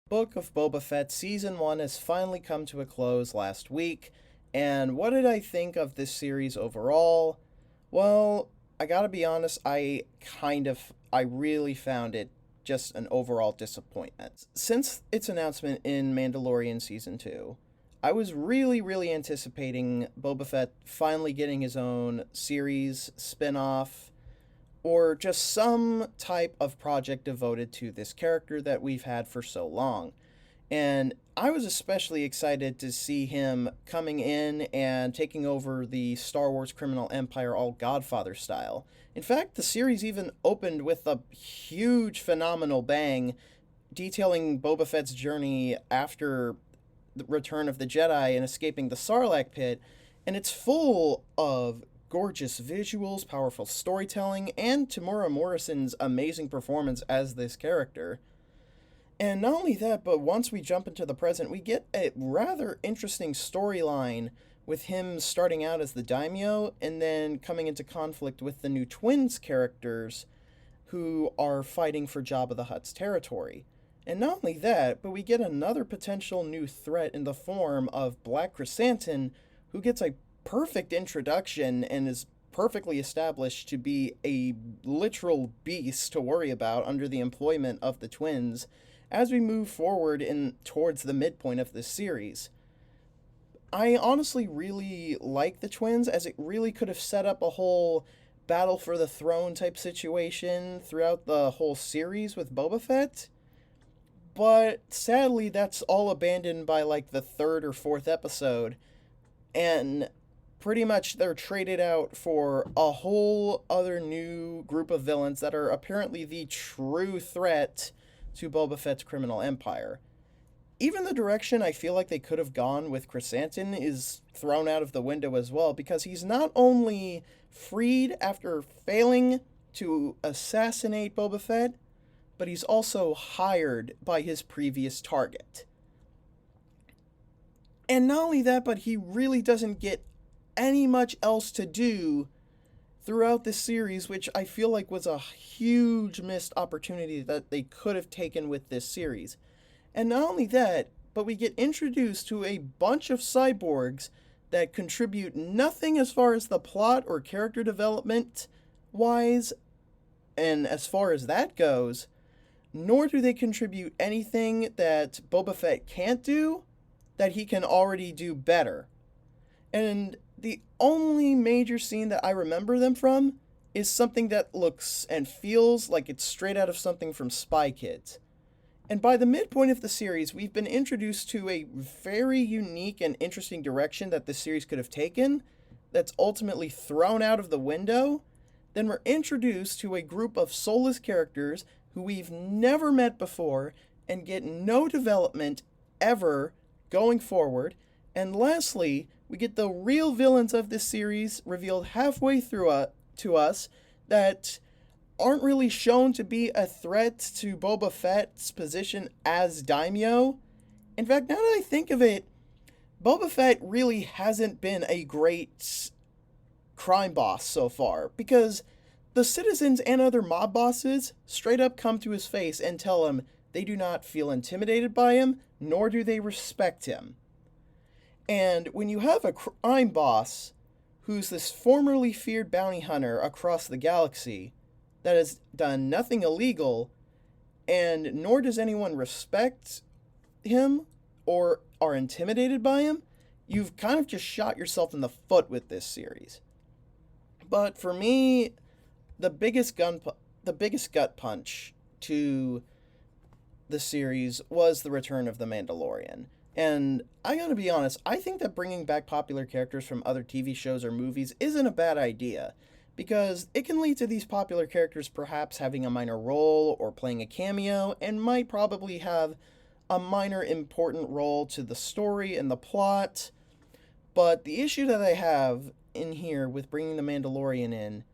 Book of Boba Fett Season 1 has finally come to a close last week, and what did I think of this series overall? Well, I gotta be honest, I really found it just an overall disappointment. Since its announcement in Mandalorian Season 2, I was really anticipating Boba Fett finally getting his own series, spin off, or just some type of project devoted to this character that we've had for so long. And I was especially excited to see him coming in and taking over the Star Wars criminal empire all Godfather style. In fact, the series even opened with a huge phenomenal bang detailing Boba Fett's journey after the Return of the Jedi and escaping the Sarlacc pit, and it's full of gorgeous visuals, powerful storytelling, and Temura Morrison's amazing performance as this character. And not only that, but once we jump into the present, we get a rather interesting storyline with him starting out as the daimyo and then coming into conflict with the new twins characters who are fighting for Jabba the Hutt's territory. And not only that, but we get another potential new threat in the form of Black Chrysanthemum, who gets a perfect introduction and is perfectly established to be a literal beast to worry about under the employment of the twins as we move forward in towards the midpoint of this series. I honestly really like the twins, as it really could have set up a whole battle for the throne type situation throughout the whole series with Boba Fett. But sadly, that's all abandoned by like the third or fourth episode, and pretty much they're traded out for a whole other new group of villains that are apparently the true threat to Boba Fett's criminal empire. Even the direction I feel like they could have gone with Chrysanthemum is thrown out of the window as well, because he's not only freed after failing to assassinate Boba Fett, but he's also hired by his previous target. And not only that, but he really doesn't get any much else to do throughout this series, which I feel like was a huge missed opportunity that they could have taken with this series. And not only that, but we get introduced to a bunch of cyborgs that contribute nothing as far as the plot or character development wise, and as far as that goes, nor do they contribute anything that Boba Fett can't do that he can already do better. And the only major scene that I remember them from is something that looks and feels like it's straight out of something from Spy Kids. And by the midpoint of the series, we've been introduced to a very unique and interesting direction that this series could have taken that's ultimately thrown out of the window. Then we're introduced to a group of soulless characters who we've never met before and get no development ever going forward. And lastly, we get the real villains of this series revealed halfway through to us that aren't really shown to be a threat to Boba Fett's position as daimyo. In fact, now that I think of it, Boba Fett really hasn't been a great crime boss so far, because the citizens and other mob bosses straight up come to his face and tell him they do not feel intimidated by him, nor do they respect him. And when you have a crime boss who's this formerly feared bounty hunter across the galaxy that has done nothing illegal, and nor does anyone respect him or are intimidated by him, you've kind of just shot yourself in the foot with this series. But for me, the biggest gut punch to the series was the return of the Mandalorian. And I gotta be honest, I think that bringing back popular characters from other TV shows or movies isn't a bad idea, because it can lead to these popular characters perhaps having a minor role or playing a cameo, and might probably have a minor important role to the story and the plot. But the issue that I have in here with bringing the Mandalorian in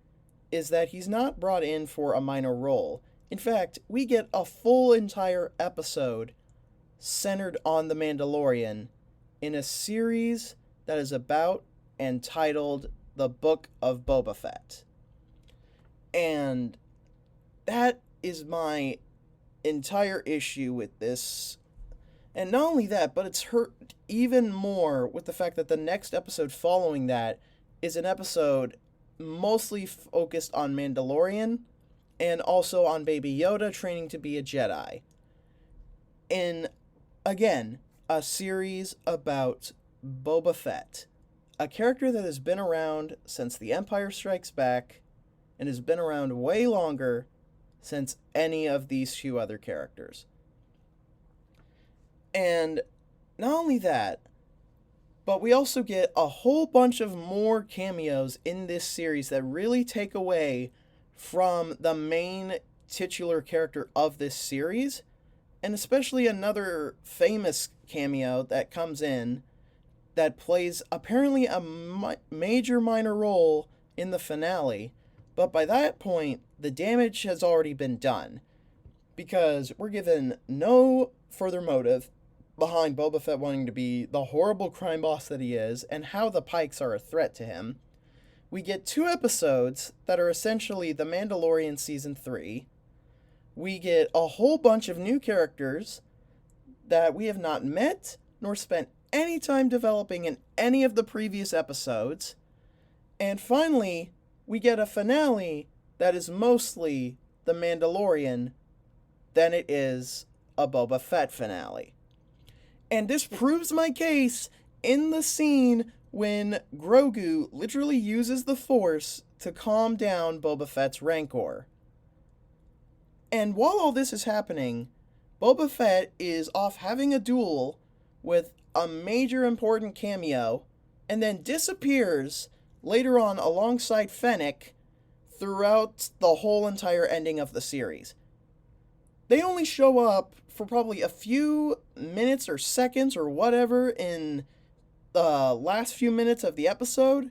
is that he's not brought in for a minor role. In fact, we get a full entire episode centered on the Mandalorian in a series that is about and titled The Book of Boba Fett. And that is my entire issue with this And not only that, but it's hurt even more with the fact that the next episode following that is an episode mostly focused on Mandalorian and also on Baby Yoda training to be a Jedi. In, again, a series about Boba Fett, a character that has been around since The Empire Strikes Back and has been around way longer since any of these few other characters. And not only that, but we also get a whole bunch of more cameos in this series that really take away from the main titular character of this series, and especially another famous cameo that comes in that plays apparently a major minor role in the finale, but by that point, the damage has already been done, because we're given no further motive behind Boba Fett wanting to be the horrible crime boss that he is, and how the Pikes are a threat to him. We get 2 episodes that are essentially The Mandalorian Season 3. We get a whole bunch of new characters that we have not met nor spent any time developing in any of the previous episodes. And finally, we get a finale that is mostly The Mandalorian than it is a Boba Fett finale. And this proves my case in the scene when Grogu literally uses the Force to calm down Boba Fett's rancor. And while all this is happening, Boba Fett is off having a duel with a major important cameo, and then disappears later on alongside Fennec throughout the whole entire ending of the series. They only show up for probably a few minutes or seconds or whatever in the last few minutes of the episode,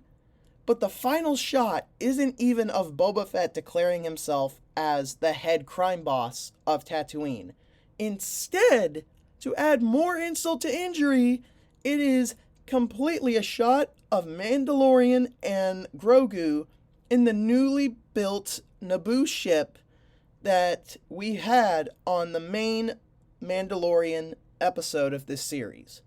but the final shot isn't even of Boba Fett declaring himself as the head crime boss of Tatooine. Instead, to add more insult to injury, it is completely a shot of Mandalorian and Grogu in the newly built Naboo ship that we had on the main Mandalorian episode of this series.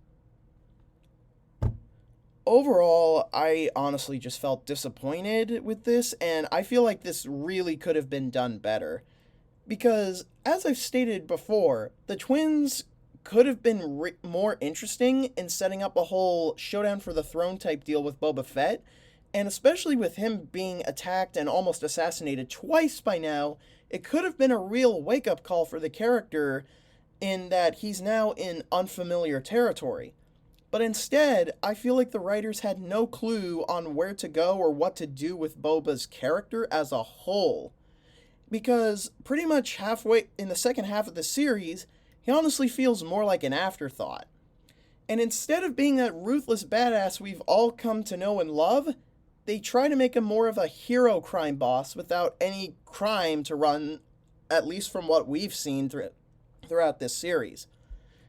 Overall, I honestly just felt disappointed with this, and I feel like this really could have been done better. Because, as I've stated before, the twins could have been more interesting in setting up a whole showdown for the throne type deal with Boba Fett, and especially with him being attacked and almost assassinated twice by now, it could have been a real wake-up call for the character in that he's now in unfamiliar territory. But instead, I feel like the writers had no clue on where to go or what to do with Boba's character as a whole. Because pretty much halfway in the second half of the series, he honestly feels more like an afterthought. And instead of being that ruthless badass we've all come to know and love, they try to make him more of a hero crime boss without any crime to run, at least from what we've seen throughout this series.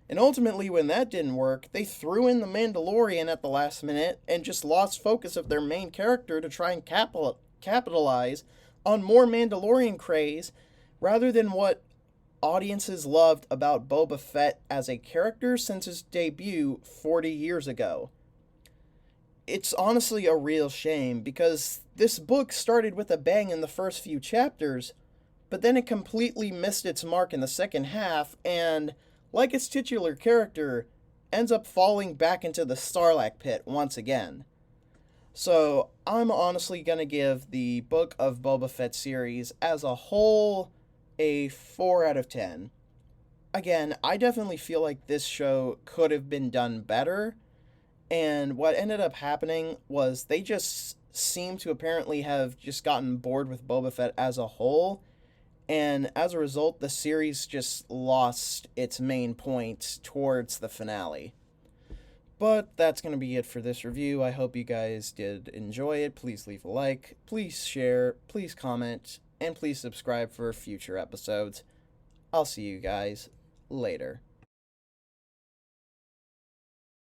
And ultimately, when that didn't work, they threw in the Mandalorian at the last minute and just lost focus of their main character to try and capitalize on more Mandalorian craze rather than what audiences loved about Boba Fett as a character since his debut 40 years ago. It's honestly a real shame because this book started with a bang in the first few chapters, but then it completely missed its mark in the second half and, like its titular character, ends up falling back into the Sarlacc pit once again. So, I'm honestly going to give the Book of Boba Fett series as a whole a 4 out of 10. Again, I definitely feel like this show could have been done better, and what ended up happening was they just seem to apparently have just gotten bored with Boba Fett as a whole, and as a result, the series just lost its main point towards the finale. But that's going to be it for this review. I hope you guys did enjoy it. Please leave a like, please share, please comment, and please subscribe for future episodes. I'll see you guys later.